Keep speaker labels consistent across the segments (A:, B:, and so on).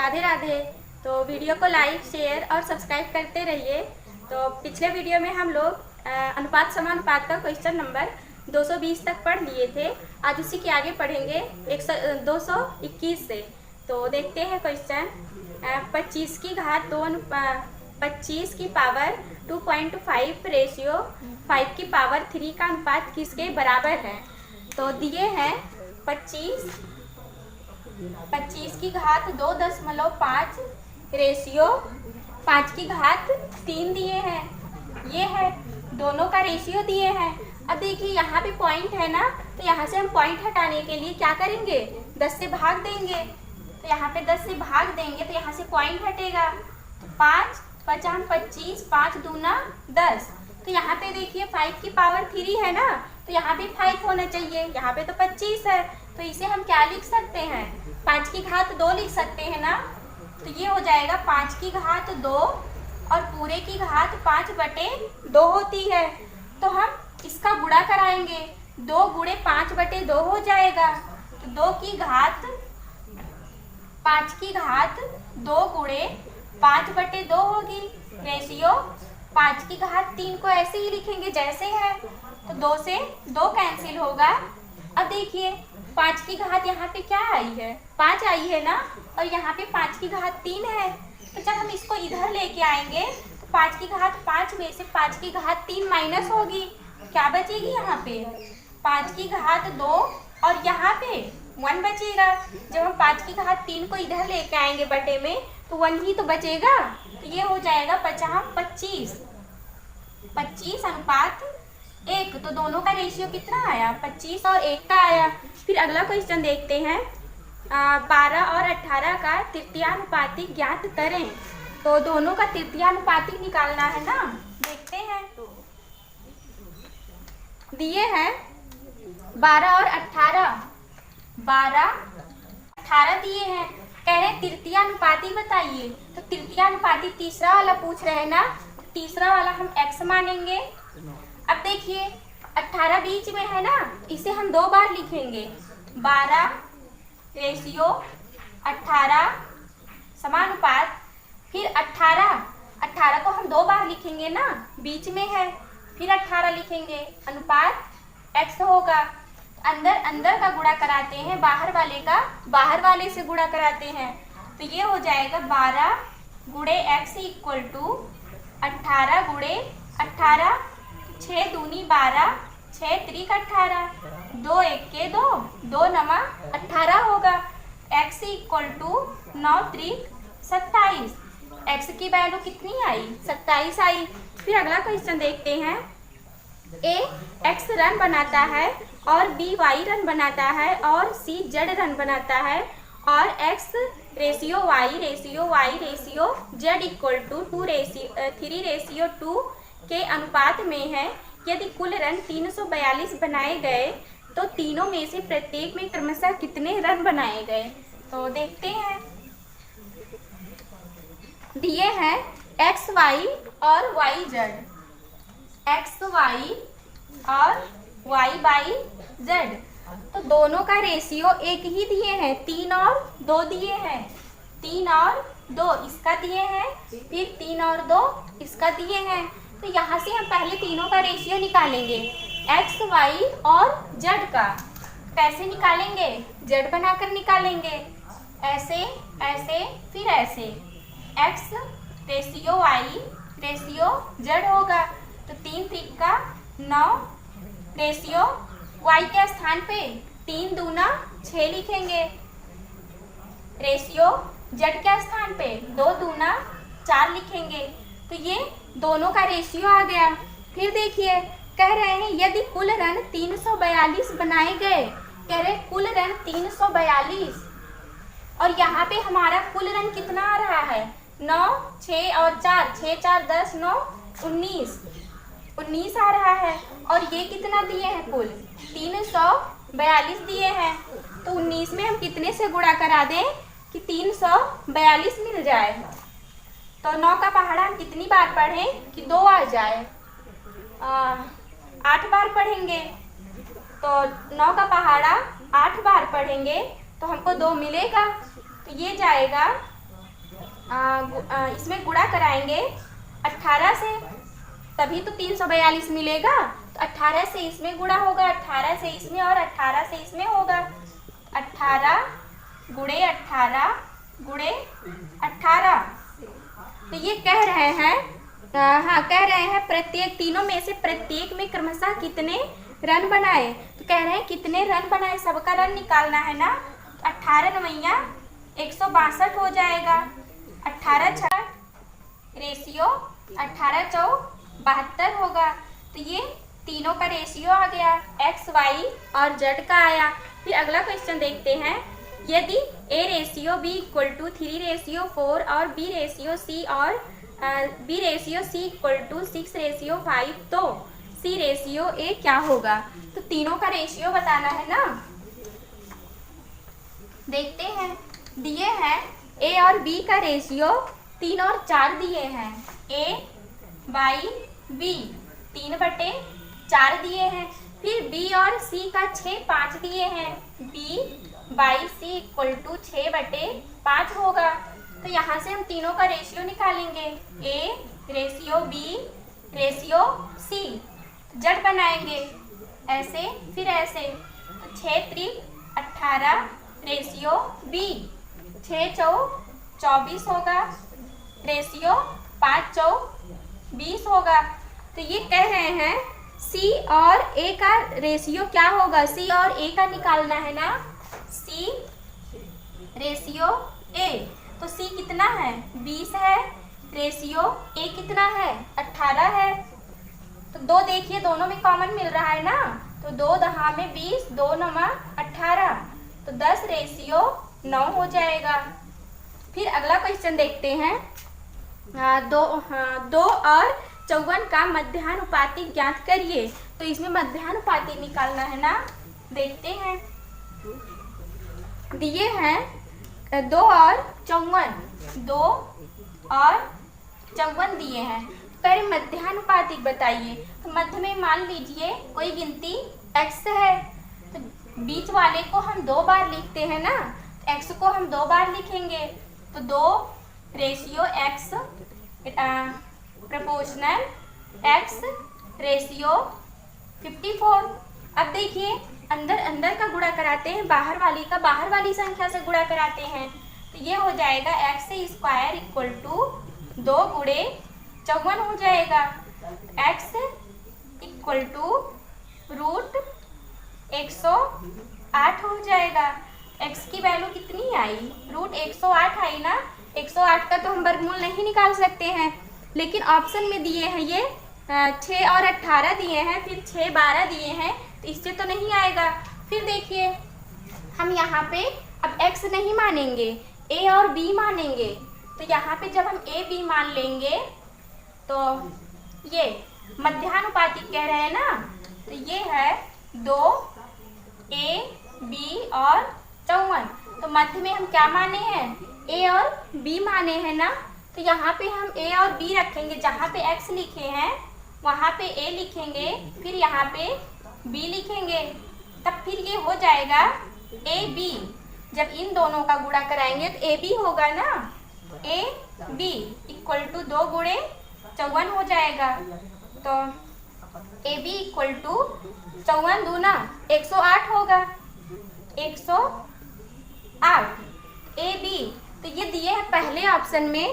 A: राधे राधे। तो वीडियो को like share और सब्सक्राइब करते रहिए। तो पिछले वीडियो में हम लोग अनुपात समानुपात का क्वेश्चन नंबर 220 तक पढ़ लिए थे। आज उसी के आगे पढ़ेंगे 221 से। तो देखते हैं क्वेश्चन। 25 की घात 25 की पावर 2.5 रेशियो 5 की पावर 3 का अनुपात किसके बराबर है। तो दिए हैं 25 की घात 2.5 रेशियो 5 की घात 3 दिए हैं। ये है दोनों का रेशियो दिए हैं। अब देखिए यहाँ पे पॉइंट है ना, तो यहाँ से हम पॉइंट हटाने के लिए क्या करेंगे, 10 से भाग देंगे। तो यहाँ पे 10 से भाग देंगे तो यहाँ से पॉइंट हटेगा। 5 5 25, 5 दूना 10। तो यहाँ पे देखिए 5 की पावर 3 है ना, तो यहाँ पे 5 होना चाहिए। यहाँ पे तो 25 है, तो इसे हम क्या लिख सकते हैं, 5 की घात 2 लिख सकते हैं ना। तो ये हो जाएगा 5 की घात 2 और पूरे की घात 5/2 होती है। तो हम इसका गुणा कराएंगे, 2 गुणे 5/2 हो जाएगा। तो 2 की घात 5 की घात 2 गुणे 5/2 होगी। रेशियो 5 की घात 3 को ऐसे ही लिखेंगे जैसे है। तो 2 से 2 कैंसिल होगा। अब देखिए 5 की घात यहाँ पे क्या आई है, 5 आई है ना, और यहाँ पे 5 की घात 3 है। तो जब हम इसको इधर लेके आएंगे तो 5 की घात 5 में से 5 की घात 3 माइनस होगी। क्या बचेगी यहाँ पे, 5 की घात 2 और यहाँ पे 1 बचेगा। जब हम 5 की घात 3 को इधर लेके आएंगे बटे में तो 1 ही तो बचेगा। तो ये हो जाएगा 25 अनुपात 1। तो दोनों का रेशियो कितना आया, 25 और 1 का आया। फिर अगला क्वेश्चन देखते हैं। 12 और 18 का तृतीयानुपाती ज्ञात करें। तो दोनों का तृतीयानुपाती निकालना है ना, देखते हैं। दिए हैं 12 और 18, 12 18 दिए हैं। कह रहे हैं तृतीयानुपाती बताइए। तो तृतीयानुपाती तीसरा वाला पूछ रहे हैं ना, तीसरा वाला हम x मानेंगे। अब देखिए 18 बीच में है ना, इसे हम 2 बार लिखेंगे। 12 रेशियो 18 समानुपात, फिर 18 को हम 2 बार लिखेंगे ना, बीच में है, फिर 18 लिखेंगे, अनुपात x होगा। अंदर अंदर का गुणा कराते हैं, बाहर वाले का बाहर वाले से गुणा कराते हैं। तो ये हो जाएगा 12 गुणे x इक्वल टू 18 गुणे 18, 6 दूनी 12, 6 त्रिक 18, 2 1 के 2, 2 नमा 18 होगा। x इक्वल टू 9 त्रिक 27। x की वैल्यू कितनी आई, 27 आई। फिर अगला क्वेश्चन देखते हैं। a x रन बनाता है और b y रन बनाता है और c z रन बनाता है और x ratio y ratio z equal to 3:2 के अनुपात में है। यदि कुल रन 342 बनाए गए तो तीनों में से प्रत्येक में क्रमशः कितने रन बनाए गए। तो देखते हैं। दिए हैं x y और y z, x y और y बाई z। तो दोनों का रेशियो एक ही दिए हैं, 3 और 2 दिए हैं। 3 और 2 इसका दिए हैं, फिर 3 और 2 इसका दिए हैं। तो यहाँ से हम पहले तीनों का रेशियो निकालेंगे, x y और z का। कैसे निकालेंगे, z बनाकर निकालेंगे, ऐसे ऐसे फिर ऐसे। x ratio y ratio z होगा। तो 3 3 का 9 रेशियो y के स्थान पे 3 दूना 6 लिखेंगे। रेशियो z के स्थान पे 2 दूना 4 लिखेंगे। तो ये दोनों का रेशियो आ गया। फिर देखिए कह रहे हैं यदि कुल रन 342 बनाए गए, कह रहे कुल रन 342 और यहाँ पे हमारा कुल रन कितना आ रहा है, 9 6 और 4, 6 4 10 9 19 आ रहा है। और ये कितना दिए हैं, कुल 342 दिए हैं। तो 19 में हम कितने से गुणा करा दें कि 342 मिल जाए। तो 9 का पहाड़ा हम कितनी बार पढ़ें कि 2 आ जाए, 8 बार पढ़ेंगे। तो 9 का पहाड़ा 8 बार पढ़ेंगे तो हमको 2 मिलेगा। तो ये जाएगा इसमें गुणा कराएंगे 18 से, तभी तो 342 मिलेगा। तो 18 से इसमें गुणा होगा, 18 से इसमें और 18 से इसमें होगा। 18 गुणे 18 गुणे 18। तो ये कह रहे हैं, कह रहे हैं प्रत्येक तीनों में से प्रत्येक में क्रमशः कितने रन बनाए। तो कह रहे हैं कितने रन बनाए, सबका रन निकालना है ना। 18 नवैया 162 हो जाएगा। 18 छः रेशियो 18 चौ 72 होगा। तो ये तीनों का रेशियो आ गया, एक्स वाई और जेड का आया। फिर अगला क्वेश्चन देखते हैं, यदि A ratio B equal to 3:4 और B ratio C equal to 6:5 तो सी रेशियो ए क्या होगा। तो तीनों का रेशियो बताना है ना। देखते हैं, दिए हैं ए और बी का रेशियो 3 और 4 दिए हैं। ए बाई बी 3/4 दिए हैं। फिर बी और सी का 6/5 दिए हैं। B by C equal to 6/5 होगा। तो यहाँ से हम तीनों का रेशियो निकालेंगे, A ratio B ratio C. Z बनाएंगे ऐसे फिर ऐसे। तो 6×3 = 18 रेशियो बी, 6 चौ 24 होगा, रेशियो 5 चौ 20 होगा। तो ये कह रहे हैं सी और ए का रेशियो क्या होगा, सी और ए का निकालना है ना। सी रेशियो ए, तो सी कितना है 20 है, रेशियो ए कितना है 18 है। तो 2 देखिए दोनों में कॉमन मिल रहा है ना। तो 2 दहा में 20, 2 नमा 18, तो 10 रेशियो 9 हो जाएगा। फिर अगला क्वेश्चन देखते हैं, 2 और 54 का मध्यानुपातिक ज्ञात करिए। तो इसमें मध्यानुपातिक निकालना है ना। देखते हैं, दिए हैं 2 और 54 दिए हैं। पहले मध्यानुपातिक बताइए। तो मध्य में मान लीजिए कोई गिनती x है, तो बीच वाले को हम 2 बार लिखते हैं ना, x को हम 2 बार लिखेंगे। तो 2 ratio x proportional x ratio 54। अब देखिए अंदर अंदर का गुणा कराते हैं, बाहर वाली का बाहर वाली संख्या से गुणा कराते हैं। तो ये हो जाएगा x² = 2 गुणे 54 हो जाएगा। x = √108 हो जाएगा। x की वैल्यू कितनी आई, √108 आई ना। 108 का तो हम वर्गमूल नहीं निकाल सकते हैं, लेकिन ऑप्शन में दिए हैं ये 6 और 18 दिए हैं, फिर 6 12 दिए हैं, तो इससे तो नहीं आएगा। फिर देखिए हम यहाँ पे अब x नहीं मानेंगे, a और b मानेंगे। तो यहाँ पे जब हम a b मान लेंगे तो ये मध्यानुपातिक कह रहे हैं ना। तो ये है 2 a b और 54। तो मध्य में हम क्या माने हैं, a और b माने हैं ना। तो यहाँ पे हम a और b रखेंगे, जहाँ पे x लिखे हैं वहाँ पे a लिखेंगे, फिर यहाँ पे b लिखेंगे। तब फिर ये हो जाएगा a b। जब इन दोनों का गुणा कराएंगे तो a b होगा ना। a b = 2 गुणे 54 हो जाएगा। तो a b = 54 दूना 108 होगा, 108 a b। तो ये दिए हैं पहले ऑप्शन में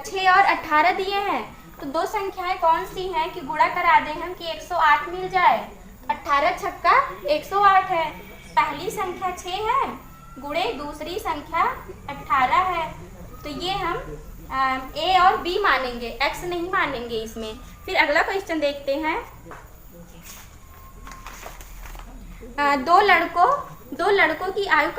A: 6 और 18 दिए हैं। तो 2 संख्याएं कौन सी हैं कि गुणा करा दें हम कि 108 मिल जाए। 18 छक्का 108 है, पहली संख्या 6 है गुणे दूसरी संख्या 18 है। तो ये हम a और b मानेंगे, x नहीं मानेंगे इसमें। फिर अगला क्वेश्चन देखते हैं, 2 लड़कों की आयु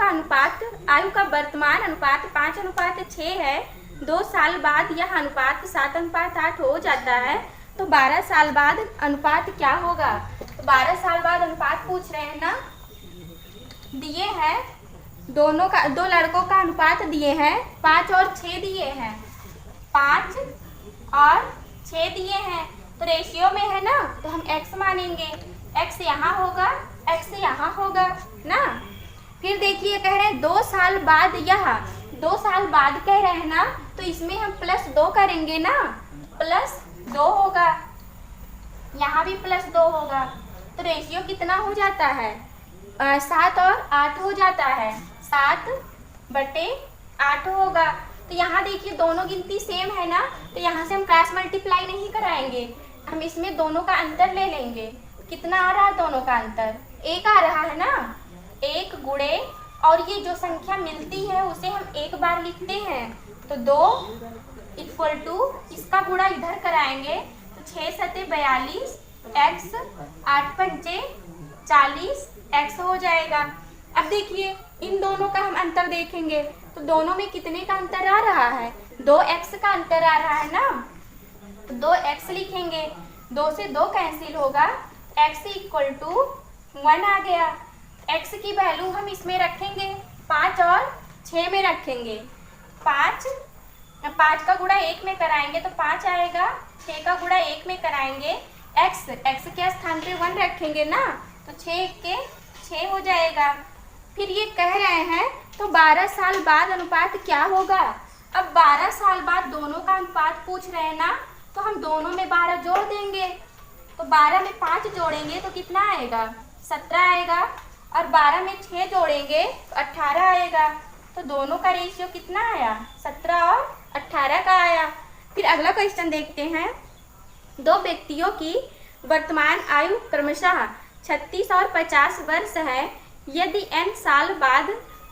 A: का वर्तमान अनुपात 5:6 है। 2 साल बाद यह अनुपात 7:8 हो जाता है। तो 12 साल बाद अनुपात क्या होगा। तो 12 साल बाद अनुपात पूछ रहे हैं ना। दिए हैं 2 लड़कों का अनुपात दिए हैं 5 और 6 दिए हैं, 5 और 6 दिए हैं। तो रेशियो में है ना, तो हम x मानेंगे, x यहाँ होगा, x यहाँ होगा ना। फिर देखिए कह रहे हैं 2 साल बाद यह, 2 साल बाद कह रहे हैं ना, तो इसमें हम +2 करेंगे ना, +2 होगा, यहाँ भी +2 होगा। तो रेशियो कितना हो जाता है? 7 और 8 हो जाता है, 7/8 होगा। तो यहाँ देखिए दोनों गिनती सेम है ना, तो यहाँ से हम क्रॉस मल्टीप्लाई नहीं कराएंगे, हम इसमें दोनों का अंतर ले लेंगे। कितना आ रहा है दोनों का अंतर? 1 आ रहा है ना। 1 गुणे और ये जो संख्या मिलती है उसे हम एक बार लिखते हैं, तो 2 इक्वल टू इसका गुणा इधर कराएंगे तो 6 सते 42 x 8 पंचे 40 x हो जाएगा। अब देखिए इन दोनों का हम अंतर देखेंगे तो दोनों में कितने का अंतर आ रहा है? 2x का अंतर आ रहा है ना, तो 2x लिखेंगे, 2 से 2 कैंसिल होगा, x इक्वल टू 1 आ गया। x की वैल्यू हम इसमें रखेंगे 5 और 6 में रखेंगे। 5 का गुणा 1 में कराएंगे तो 5 आएगा, 6 का गुणा 1 में कराएंगे, x के स्थान पे 1 रखेंगे ना, तो 6 के 6 हो जाएगा। फिर ये कह रहे हैं तो 12 साल बाद अनुपात क्या होगा? अब 12 साल बाद दोनों का अनुपात पूछ रहे हैं ना, तो हम दोनों में 12 जोड़ देंगे, तो 12 में 5 जोड़ेंगे तो कितना आएगा? 17 आएगा, और 12 में 6 जोड़ेंगे तो 18 आएगा। तो दोनों का रेशियो कितना आया? 17 और 18 का आया। फिर अगला क्वेश्चन देखते हैं। 2 व्यक्तियों की वर्तमान आयु क्रमशः 36 और 50 वर्ष है। यदि n साल बाद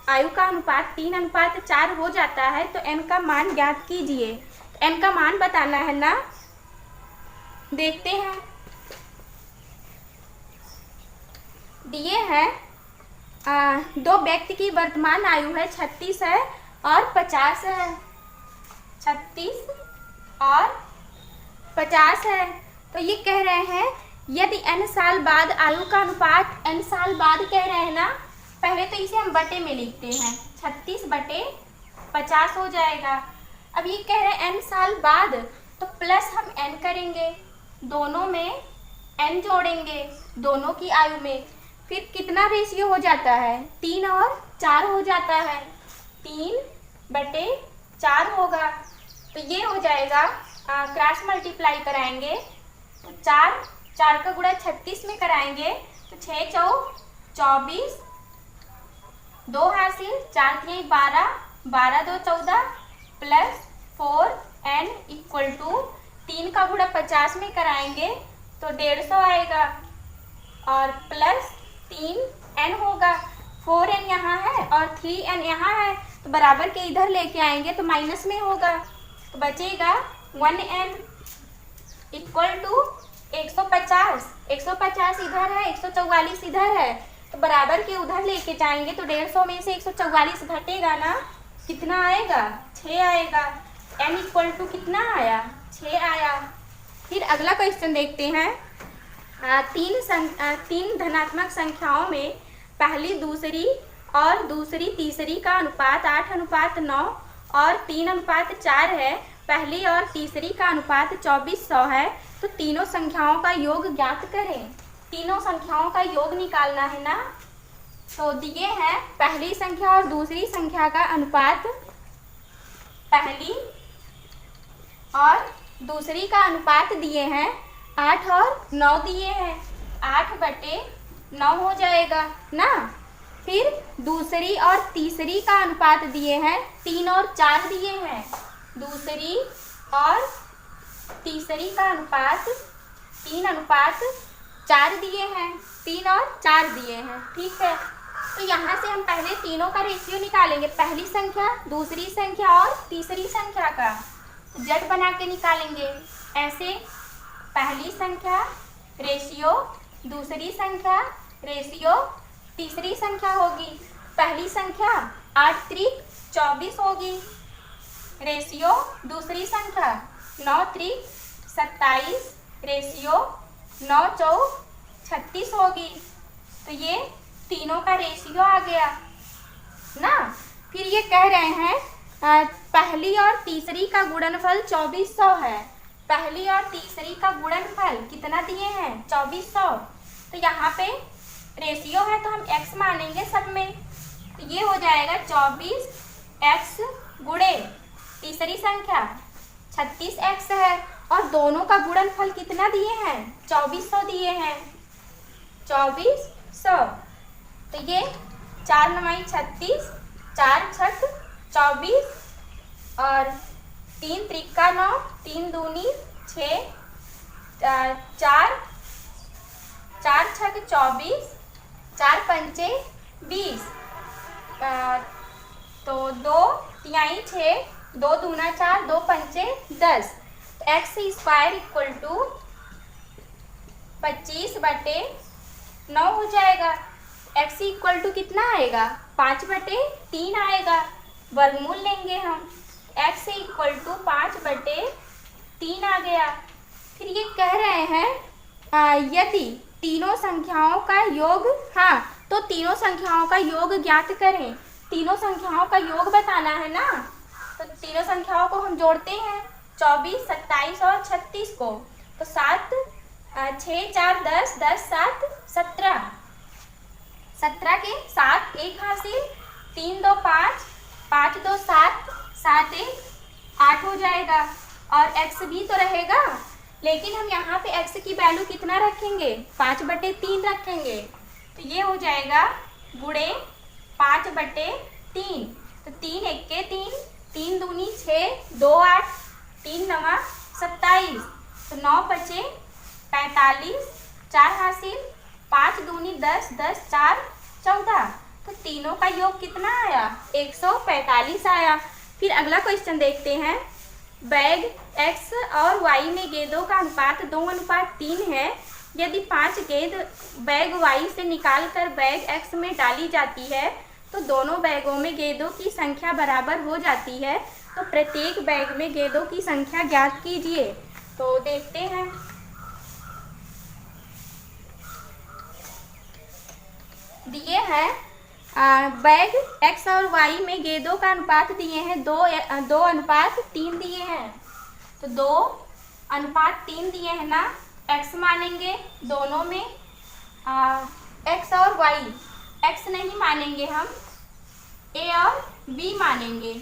A: आयु का अनुपात 3:4 हो जाता है तो n का मान ज्ञात कीजिए। n का मान बताना है ना, देखते हैं। दिए हैं 2 व्यक्ति की वर्तमान आयु है 36 है और 50 है, 36 और 50 है। तो ये कह रहे हैं यदि n साल बाद आयु का अनुपात, n साल बाद कह रहे हैं ना, पहले तो इसे हम बटे में लिखते हैं, 36/50 हो जाएगा। अब ये कह रहे हैं n साल बाद, तो प्लस हम n करेंगे, दोनों में n जोड़ेंगे दोनों की आयु में, फिर कितना रेशियो हो जाता है? 3 और 4 हो जाता है, 3/4 होगा। तो ये हो जाएगा, क्रॉस मल्टीप्लाई कराएंगे तो 4 का गुणा 36 में कराएंगे तो 6 चौ 24, 2 हासिल, 4 3 12, 12 2 14 प्लस 4n इक्वल टू 3 का गुणा 50 में कराएंगे तो 150 आएगा, और प्लस 3n होगा, 4n यहाँ है और 3n यहाँ है, तो बराबर के इधर लेके आएंगे तो माइनस में होगा, तो बचेगा 1n इक्वल टू 150, 150 इधर है, 144 इधर है, तो बराबर के उधर लेके जाएंगे तो 150 में से 144 घटेगा ना, कितना आएगा? 6 आएगा। n इक्वल टू कितना आया? 6 आया। फिर अगला क्वेश्चन देखते हैं। 3 धनात्मक संख्याओं में पहली दूसरी और दूसरी तीसरी का अनुपात 8:9 और 3:4 है, पहली और तीसरी का अनुपात 2400 है, तो तीनों संख्याओं का योग ज्ञात करें। तीनों संख्याओं का योग निकालना है ना, तो दिए हैं पहली संख्या और दूसरी संख्या का अनुपात, पहली और दूसरी का अनुपात दिए हैं 8 और 9 दिए हैं, 8/9 हो जाएगा ना। फिर दूसरी और तीसरी का अनुपात दिए हैं 3 और 4 दिए हैं, दूसरी और तीसरी का अनुपात 3:4 दिए हैं, 3 और 4 दिए हैं, ठीक है। तो यहाँ से हम पहले तीनों का रेशियो निकालेंगे, पहली संख्या, दूसरी संख्या और तीसरी संख्या का जट बना के निकालेंगे। ऐसे पहली संख्या रेशियो दूसरी संख्या रेशियो तीसरी संख्या होगी। पहली संख्या 8 त्रिक 24 होगी, रेशियो दूसरी संख्या 9 त्रिक 27, रेशियो 9 चौक 36 होगी। तो ये तीनों का रेशियो आ गया ना। फिर ये कह रहे हैं पहली और तीसरी का गुणनफल 2400 है, पहली और तीसरी का गुणनफल कितना दिए हैं? 2400। तो यहाँ पे रेशियो है तो हम x मानेंगे सब में, तो ये हो जाएगा 24x गुणे तीसरी संख्या 36x है और दोनों का गुणनफल कितना दिए हैं? 2400 दिए हैं, 2400। तो ये 4 9 36, 4 छक 24 और 3 त्रिका 9, 3 दूनी 6, 4 छक 24, 4 पंचे 20, तो 2 तिहाई 6, 2 दूना 4, 2 पंचे 10। एक्स स्क्वायर इक्वल टू 25/9 हो जाएगा। एक्स इक्वल टू कितना आएगा? 5/3 आएगा। वर्गमूल लेंगे हम, एक्स इक्वल टू 5/3 आ गया। फिर ये कह रहे हैं यदि तीनों संख्याओं का योग, हाँ तो तीनों संख्याओं का योग ज्ञात करें। तीनों संख्याओं का योग बताना है ना, तो तीनों संख्याओं को हम जोड़ते हैं, 24, 27 और 36 को। तो 7 6 4 10, 10 7 17, 17 के 7 1 हासिल, 3 2 5, 5 2 7, 7 1 8 हो जाएगा। और x भी तो रहेगा, लेकिन हम यहाँ पे x की वैल्यू कितना रखेंगे? 5/3 रखेंगे। तो ये हो जाएगा गुणे 5/3। तो 3 1 के 3, 3 दूनी 6, 2 8, 3 9 27, तो 9 बचे 45, 4 हासिल, 5 दूनी 10, 10 4 14। तो तीनों का योग कितना आया? 145 आया। फिर अगला क्वेश्चन देखते हैं। बैग x और y में गेंदों का अनुपात 2:3 है। यदि 5 गेंद बैग y से निकालकर बैग x में डाली जाती है तो दोनों बैगों में गेंदों की संख्या बराबर हो जाती है। तो प्रत्येक बैग में गेंदों की संख्या ज्ञात कीजिए। तो देखते हैं। दिए हैं बैग x और y में गेंदों का अनुपात दिए हैं 2:3 दिए हैं। तो 2:3 दिए हैं ना, x मानेंगे दोनों में, x और y, x नहीं मानेंगे हम, a और b मानेंगे,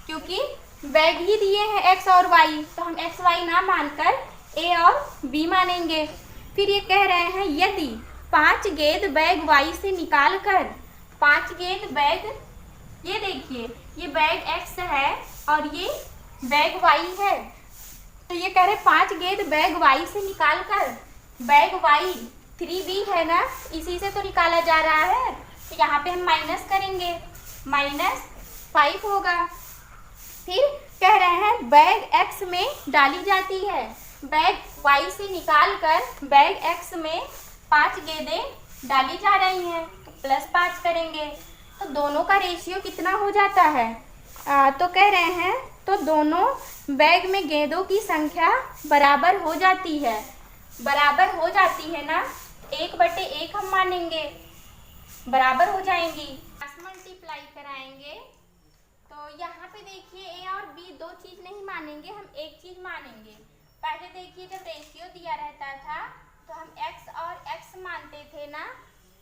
A: क्योंकि बैग ही दिए हैं x और y, तो हम x y ना मानकर a और b मानेंगे। फिर ये कह रहे हैं यदि 5 गेंद बैग y से निकाल कर, 5 गेंद बैग, ये देखिए ये बैग x है और ये बैग y है, तो ये कह रहे 5 गेंद बैग y से निकाल कर बैग y 3b है ना, इसी से तो निकाला जा रहा है, तो यहाँ पे हम माइनस करेंगे, -5 होगा। फिर कह रहे हैं बैग x में डाली जाती है, बैग y से निकाल कर बैग x में 5 गेंदें डाली जा रही हैं, तो +5 करेंगे। तो दोनों का रेशियो कितना हो जाता है? तो कह रहे हैं तो दोनों बैग में गेंदों की संख्या बराबर हो जाती है, बराबर हो जाती है ना, 1/1 हम मानेंगे, बराबर हो जाएंगी। मल्टीप्लाई कराएंगे तो यहाँ पे देखिए a और b दो चीज नहीं मानेंगे, हम एक चीज मानेंगे। पहले देखिए जब रेशियो दिया रहता था तो हम x और x मानते थे ना,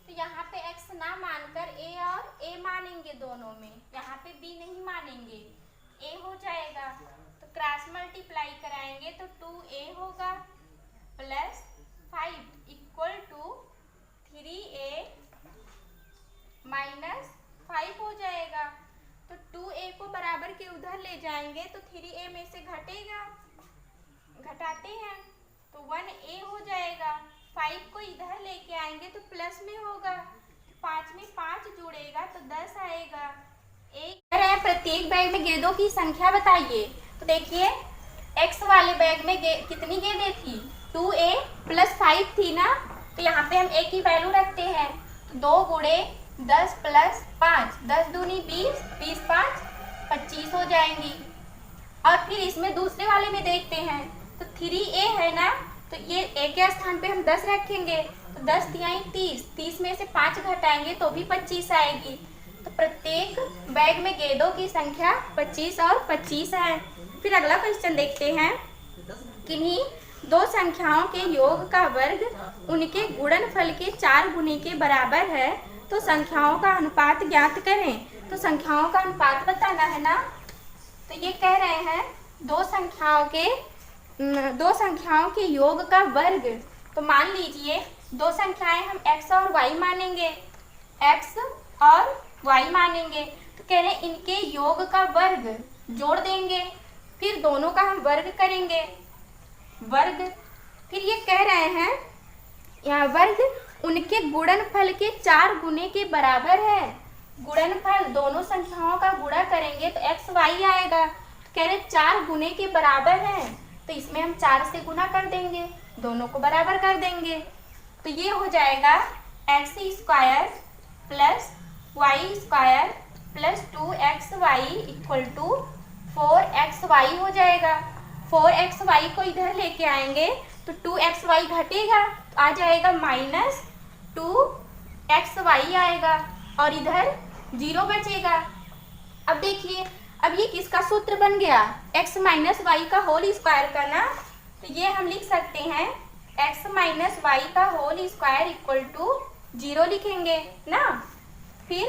A: तो यहाँ पे x ना मानकर a और a मानेंगे दोनों में, यहाँ पे b नहीं मानेंगे, a हो जाएगा। तो क्रॉस मल्टीप्लाई कराएंगे तो 2a होगा +5 इक्वल टू 3a -5 हो जाएगा। तो 2a को बराबर के उधर ले जाएंगे तो 3a में से घटेगा, घटाते हैं तो 1a हो जाएगा। 5 को इधर लेके आएंगे तो प्लस में होगा, 5 में 5 जुड़ेगा तो 10 आएगा। एक प्रत्येक बैग में गेंदों की संख्या बताइए। तो देखिए x वाले बैग में कितनी गेंदें थी? 2a + 5 थी ना, तो यहाँ पे हम a की वैल्यू रखते हैं, 2 गुणे 10 + 5, 10 दूनी 20, 20 5 25 हो जाएंगी। और फिर इसमें दूसरे वाले में देखते हैं तो 3a है ना, तो ये a के स्थान पे हम 10 रखेंगे, तो 10 तिहाई 30, 30 में से 5 घटाएंगे तो भी 25 आएगी। तो प्रत्येक बैग में गेंदों की संख्या 25 और 25 है। फिर अगला क्वेश्चन देखते हैं। किन्हीं दो संख्याओं के योग का वर्ग उनके गुणनफल के 4 गुने के बराबर है, तो संख्याओं का अनुपात ज्ञात करें। तो संख्याओं का अनुपात बताना है ना, तो तो ये कह रहे हैं दो संख्याओं के योग का वर्ग। तो मान लीजिए दो संख्याएं हम x और y मानेंगे, x और y मानेंगे। तो कह रहे हैं इनके योग का वर्ग जोड़ देंगे, फिर दोनों का हम वर्ग करेंगे, वर्ग। फिर ये कह रहे हैं यहाँ वर्ग उनके गुणनफल के 4 गुने के बराबर है। गुणनफल दोनों संख्याओं का गुणा करेंगे तो x y आएगा। कह रहे 4 गुने के बराबर है, तो इसमें हम 4 से गुना कर देंगे, दोनों को बराबर कर देंगे। तो ये हो जाएगा x square plus y square plus 2xy equal to 4xy हो जाएगा। 4xy को इधर लेके आएंगे तो 2xy घटेगा, तो आ जाएगा माइनस 2xy आएगा और इधर 0 बचेगा। अब देखिए, अब ये किसका सूत्र बन गया, x माइनस वाई का होल स्क्वायर का ना। तो ये हम लिख सकते हैं x माइनस वाई का होल स्क्वायर इक्वल टू 0 लिखेंगे ना। फिर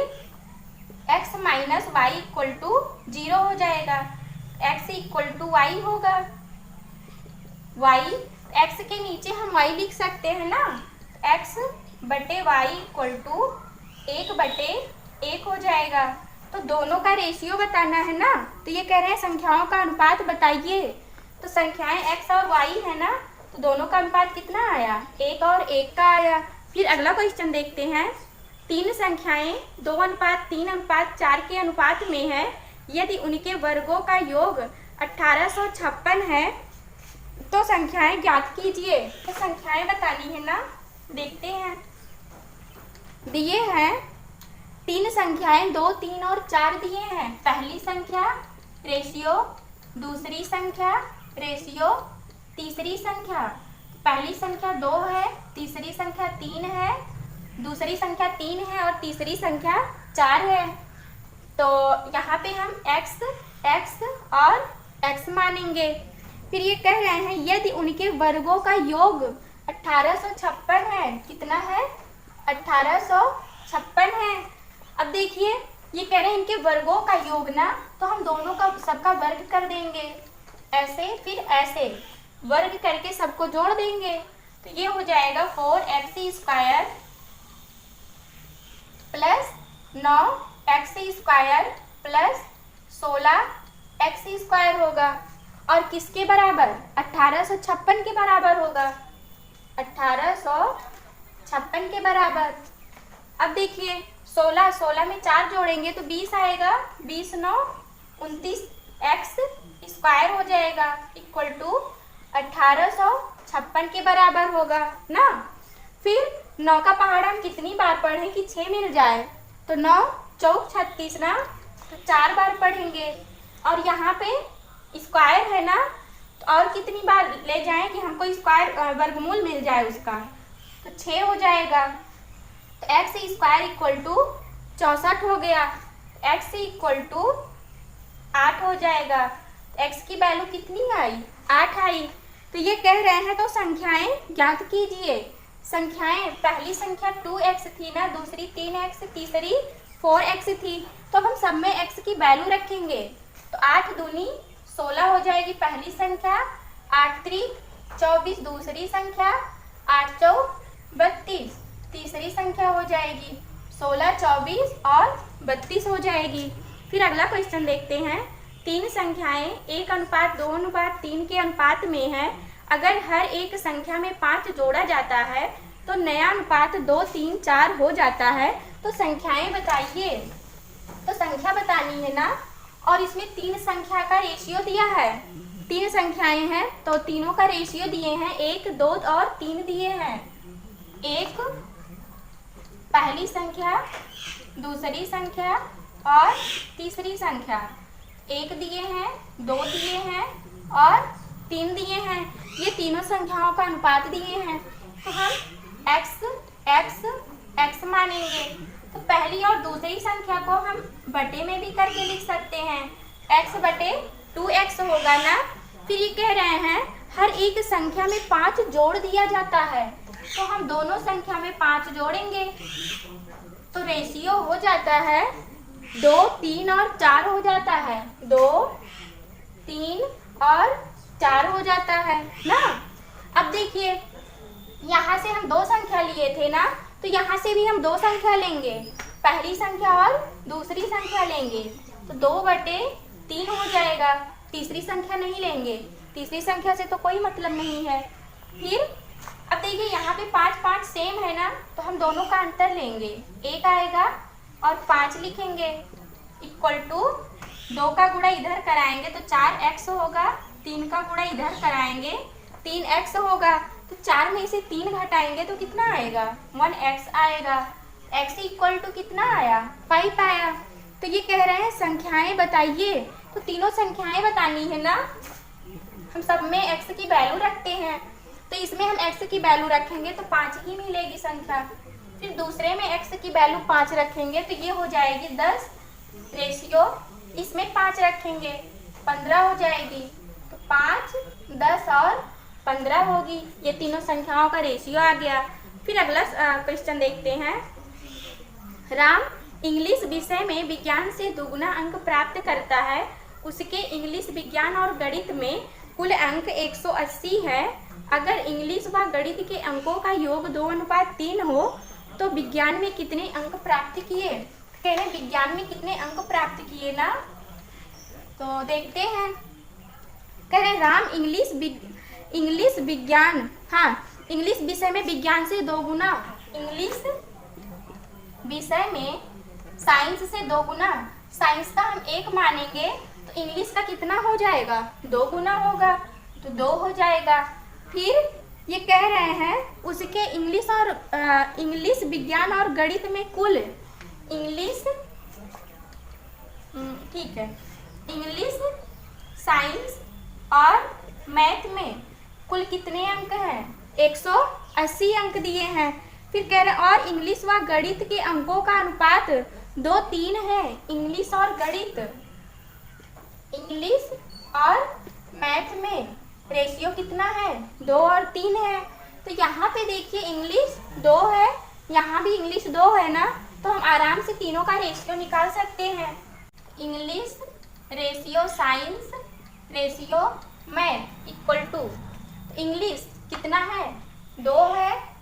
A: x minus Y equal to 0 हो जाएगा, x इक्वल टू वाई होगा। y x के नीचे हम y लिख सकते हैं ना, x बटे वाई इक्वल टू 1/1 हो जाएगा। तो दोनों का रेशियो बताना है ना। तो ये कह रहे हैं संख्याओं का अनुपात बताइए। तो संख्याएं x और y है ना, तो दोनों का अनुपात कितना आया, 1 और 1 का आया। फिर अगला क्वेश्चन देखते हैं। 3 संख्याएं 2:3:4 के अनुपात में है, यदि उनके वर्गों का योग 1856 है तो संख्याएं ज्ञात कीजिए। तो संख्याएं बतानी है ना, देखते हैं। दिए हैं 3 संख्याएं 2, 3 और 4 दिए हैं। पहली संख्या रेशियो, दूसरी संख्या रेशियो, तीसरी संख्या। पहली संख्या 2 है, तीसरी संख्या 3 है, दूसरी संख्या 3 है और तीसरी संख्या 4 है। तो यहाँ पे हम x और x मानेंगे। फिर ये कह रहे हैं यदि उनके वर्गों का योग 1856 है, कितना है, 1856 है। अब देखिए ये कह रहे हैं इनके वर्गों का योग ना, तो हम दोनों का सबका वर्ग कर देंगे, ऐसे फिर ऐसे वर्ग करके सबको जोड़ देंगे। तो ये हो जाएगा 4x square plus 9x square plus 16x square होगा। और किसके बराबर, 1856 के बराबर होगा, 1856 के बराबर। अब देखिए 16 में 4 जोड़ेंगे तो 20 आएगा, 20 9 29 x स्क्वायर हो जाएगा इक्वल टू 1856 के बराबर होगा ना। फिर 9 का पहाड़ हम कितनी बार पढ़ें कि 6 मिल जाए, तो 9 चौक 36 ना, तो 4 बार पढ़ेंगे। और यहाँ पे स्क्वायर है ना, तो और कितनी बार ले जाएं कि हमको स्क्वायर वर्गमूल मिल जाए उसका, तो 6 हो जाएगा। तो x स्क्वायर इक्वल टू 64 हो गया, x इक्वल टू 8 हो जाएगा। x की वैल्यू कितनी आई, 8 आई। तो ये कह रहे हैं तो संख्याएं ज्ञात कीजिए। संख्याएं, पहली संख्या 2x थी ना, दूसरी 3x, तीसरी 4x थी। तो हम सब में x की वैल्यू रखेंगे, तो 8 दूनी 16 हो जाएगी पहली संख्या, 8 त्रिक 24 दूसरी संख्या, 8 चौक 32 तीसरी संख्या हो जाएगी, 16 24 और 32 हो जाएगी। फिर अगला क्वेश्चन देखते हैं। 3 संख्याएं 1:2:3 के अनुपात में है, अगर हर एक संख्या में 5 जोड़ा जाता है तो नया अनुपात 2 3 4 हो जाता है। तो संख्याएं बताइए। तो संख्या बतानी है ना, और इसमें 3 संख्या का रेशियो दिया है। 3 संख्याएं हैं तो तीनों का रेशियो दिए हैं, 1 2 और 3 दिए हैं। 1 पहली संख्या, दूसरी संख्या और तीसरी संख्या, 1 दिए हैं, 2 दिए हैं और 3 दिए हैं। ये तीनों संख्याओं का अनुपात दिए हैं, तो हम x मानेंगे। तो पहली और दूसरी संख्या को हम बटे में भी करके लिख सकते हैं, x बटे 2x होगा ना। फिर ये कह रहे हैं हर एक संख्या में 5 जोड़ दिया जाता है, तो हम दोनों संख्या में 5 जोड़ेंगे, तो रेशियो हो जाता है 2 3 और 4 हो जाता है, 2 3 और 4 हो जाता है ना। अब देखिए यहाँ से हम 2 संख्या लिए थे ना, तो यहाँ से भी हम 2 संख्या लेंगे, पहली संख्या और दूसरी संख्या लेंगे, तो 2/3 हो जाएगा। तीसरी संख्या नहीं लेंगे, तीसरी संख्या से तो कोई मतलब नहीं है। फिर अब देखिए यहाँ पे 5 5 सेम है ना, तो हम दोनों का अंतर लेंगे, 1 आएगा और 5 लिखेंगे इक्वल टू 2 का गुणा इधर कराएंगे तो 4x होगा, 3 का गुणा इधर कराएंगे 3x होगा, तो 4 में से 3 घटाएंगे तो कितना आएगा, 1x आएगा। x इक्वल टू कितना आया, 5 आया। तो ये कह रहे हैं संख्याएं बताइए, तो तीनों संख्याएं बतानी है ना, हम सब में x की वैल्यू रखते हैं, तो इसमें हम x की वैल्यू रखेंगे तो 5 ही मिलेगी संख्या। फिर दूसरे में x की वैल्यू 5 रखेंगे तो ये हो जाएगी 10 रेशियो, इसमें 5 रखेंगे 15 हो जाएगी, तो 5 10 और 15 होगी। ये तीनों संख्याओं का रेशियो आ गया। फिर अगला क्वेश्चन देखते हैं। राम इंग्लिश विषय में विज्ञान से दुगुना अंक प्राप्त करता है, उसके इंग्लिश विज्ञान और गणित में कुल अंक 180 है। अगर इंग्लिश व गणित के अंकों का योग 2:3 हो तो विज्ञान में कितने अंक प्राप्त किए। कह रहे विज्ञान में कितने अंक प्राप्त किए ना, तो देखते हैं। कह रहे राम इंग्लिश विज्ञान, हाँ इंग्लिश विषय में विज्ञान से 2 गुना, इंग्लिश विषय में साइंस से 2 गुना, साइंस का हम 1 मानेंगे तो इंग्लिश का कितना हो जाएगा, 2 गुना होगा, तो 2 हो जाएगा। फिर ये कह रहे हैं उसके इंग्लिश विज्ञान और गणित में कुल इंग्लिश, ठीक है, इंग्लिश साइंस और मैथ में कुल कितने अंक हैं, 180 अंक दिए हैं। फिर कह रहे हैं और इंग्लिश व गणित के अंकों का अनुपात 2:3 है। इंग्लिश और गणित, इंग्लिश और मैथ में रेशियो कितना है, 2 और 3 है। तो यहाँ पे देखिए इंग्लिश 2 है, यहाँ भी इंग्लिश 2 है ना, तो हम आराम से तीनों का रेशियो निकाल सकते हैं। English ratio science ratio math equal to, English कितना है, 2 है,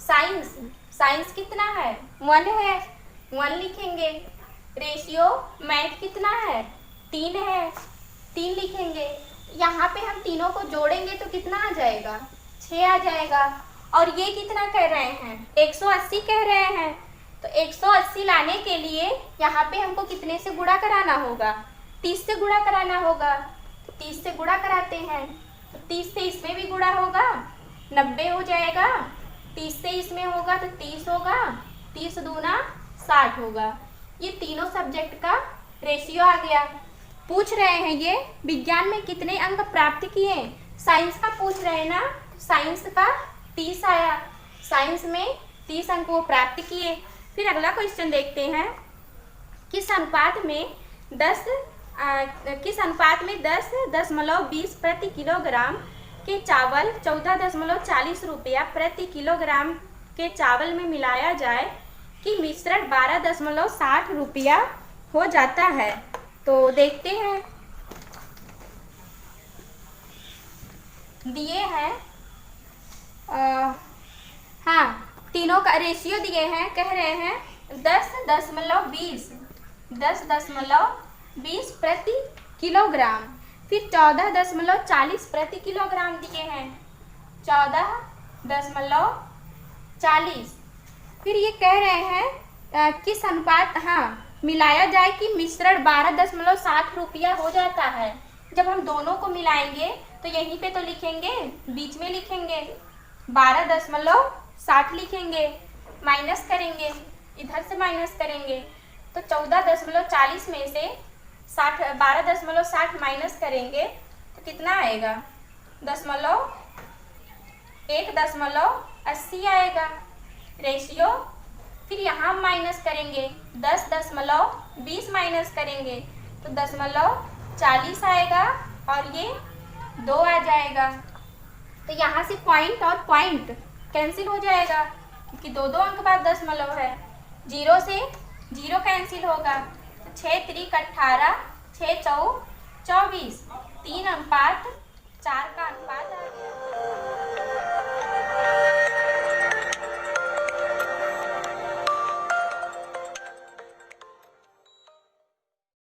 A: साइंस कितना है, 1 है, 1 लिखेंगे, रेशियो मैथ कितना है, 3 है, 3 लिखेंगे। यहाँ पे हम तीनों को जोड़ेंगे तो कितना आ जाएगा, 6 आ जाएगा। और ये कितना कह रहे हैं, 180 कह रहे हैं, तो 180 लाने के लिए यहाँ पे हमको कितने से गुणा कराना होगा, 30 से गुणा कराना होगा, तो 30 से गुणा कराते हैं, तो 30 से इसमें भी गुणा होगा, 90 हो जाएगा, 30 से इसमें होगा तो 30 होगा, 30 दूना 60 होगा। ये तीनों सब्जेक्ट का रेशियो आ गया। पूछ रहे हैं ये विज्ञान में कितने अंक प्राप्त किए, साइंस का पूछ रहे हैं ना, साइंस का 30 आया, साइंस में 30 अंक वो प्राप्त किए। फिर अगला क्वेश्चन देखते हैं। किस अनुपात में 10.20 प्रति किलोग्राम के चावल 14.40 रुपया प्रति किलोग्राम के चावल में मिलाया जाए कि मिश्रण 12.60 रुपया हो जाता है। तो देखते हैं, दिए हैं हाँ तीनों का रेशियो दिए हैं, कह रहे हैं 10.20 प्रति किलोग्राम, फिर 14.40 प्रति किलोग्राम दिए हैं, 14.40। फिर ये कह रहे हैं किस अनुपात, हाँ मिलाया जाए कि मिश्रण 12.60 रुपया हो जाता है। जब हम दोनों को मिलाएंगे तो यहीं पे तो लिखेंगे, बीच में लिखेंगे 12.60 लिखेंगे, माइनस करेंगे, इधर से माइनस करेंगे तो 14.40 में से 12.60 माइनस करेंगे तो कितना आएगा, 1.80 आएगा रेशियो। फिर यहाँ माइनस करेंगे, 10.20 माइनस करेंगे तो 10.40 आएगा और ये 2 आ जाएगा। तो यहाँ से पॉइंट और पॉइंट कैंसिल हो जाएगा क्योंकि 2 अंक बाद दशमलव है, 0 से 0 कैंसिल होगा, तो 6 3 18, 6 4 24, 3 अनुपात